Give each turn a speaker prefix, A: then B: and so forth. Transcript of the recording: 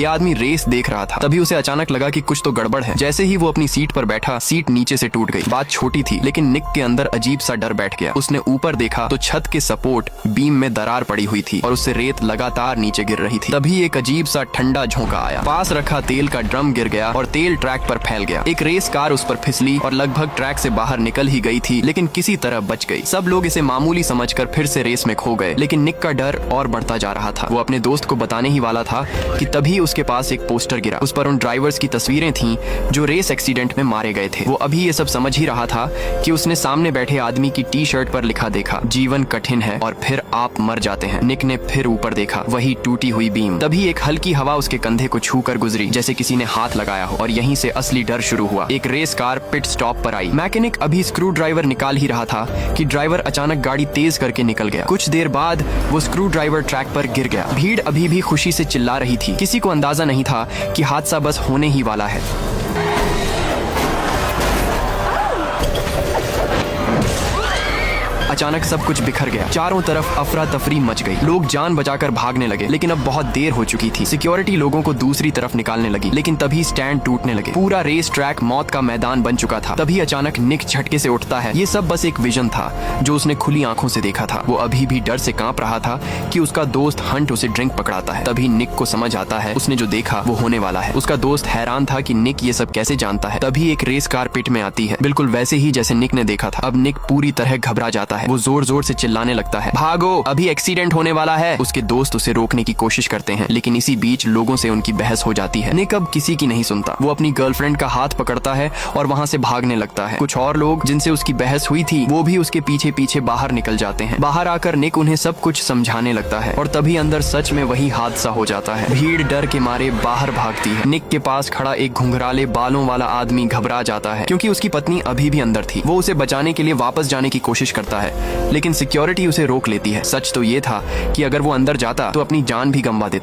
A: ये आदमी रेस देख रहा था। तभी उसे अचानक लगा कि कुछ तो गड़बड़ है। जैसे ही वो अपनी सीट पर बैठा, सीट नीचे से टूट गई। बात छोटी थी, लेकिन निक के अंदर अजीब सा डर बैठ गया। उसने ऊपर देखा तो छत के सपोर्ट बीम में दरार पड़ी हुई थी और उससे रेत लगातार नीचे गिर रही थी। तभी एक अजीब सा ठंडा झोंका आया। पास रखा तेल का ड्रम गिर गया और तेल ट्रैक पर फैल गया। एक रेस कार उस पर फिसली और लगभग ट्रैक से बाहर निकल ही गई थी, लेकिन किसी तरह बच गई। सब लोग इसे मामूली समझकर फिर से रेस में खो गए, लेकिन निक का डर और बढ़ता जा रहा था। वो अपने दोस्त को बताने ही वाला था कि तभी उसके पास एक पोस्टर गिरा। उस पर उन ड्राइवर्स की तस्वीरें थीं जो रेस एक्सीडेंट में मारे गए थे। वो अभी ये सब समझ ही रहा था कि उसने सामने बैठे आदमी की टी शर्ट पर लिखा देखा, जीवन कठिन है और फिर आप मर जाते हैं। निक ने फिर ऊपर देखा, वही टूटी हुई बीम। तभी एक हल्की हवा उसके कंधे को छू कर गुजरी, जैसे किसी ने हाथ लगाया हो, और यहीं से असली डर शुरू हुआ। एक रेस कार पिट स्टॉप पर आई। मैकेनिक अभी स्क्रू ड्राइवर निकाल ही रहा था कि ड्राइवर अचानक गाड़ी तेज करके निकल गया। कुछ देर बाद वो स्क्रू ड्राइवर ट्रैक पर गिर गया। भीड़ अभी भी खुशी से चिल्ला रही थी। किसी को अंदाजा नहीं था कि हादसा बस होने ही वाला है। अचानक सब कुछ बिखर गया। चारों तरफ अफरा तफरी मच गई। लोग जान बचाकर भागने लगे, लेकिन अब बहुत देर हो चुकी थी। सिक्योरिटी लोगों को दूसरी तरफ निकालने लगी, लेकिन तभी स्टैंड टूटने लगे। पूरा रेस ट्रैक मौत का मैदान बन चुका था। तभी अचानक निक झटके से उठता है। ये सब बस एक विजन था जो उसने खुली आंखों से देखा था। वो अभी भी डर से कांप रहा था कि उसका दोस्त हंट उसे ड्रिंक पकड़ाता है। तभी निक को समझ आता है उसने जो देखा वो होने वाला है। उसका दोस्त हैरान था कि निक ये सब कैसे जानता है। तभी एक रेस कार पिट में आती है, बिल्कुल वैसे ही जैसे निक ने देखा था। अब निक पूरी तरह घबरा जाता है। वो जोर जोर से चिल्लाने लगता है, भागो, अभी एक्सीडेंट होने वाला है। उसके दोस्त उसे रोकने की कोशिश करते हैं, लेकिन इसी बीच लोगों से उनकी बहस हो जाती है। निक अब किसी की नहीं सुनता। वो अपनी गर्लफ्रेंड का हाथ पकड़ता है और वहाँ से भागने लगता है। कुछ और लोग जिनसे उसकी बहस हुई थी वो भी उसके पीछे पीछे बाहर निकल जाते हैं। बाहर आकर निक उन्हें सब कुछ समझाने लगता है और तभी अंदर सच में वही हादसा हो जाता है। भीड़ डर के मारे बाहर भागती है। निक के पास खड़ा एक घुंघराले बालों वाला आदमी घबरा जाता है, क्योंकि उसकी पत्नी अभी भी अंदर थी। वो उसे बचाने के लिए वापस जाने की कोशिश करता है, लेकिन सिक्योरिटी उसे रोक लेती है। सच तो ये था कि अगर वो अंदर जाता तो अपनी जान भी गंवा देता।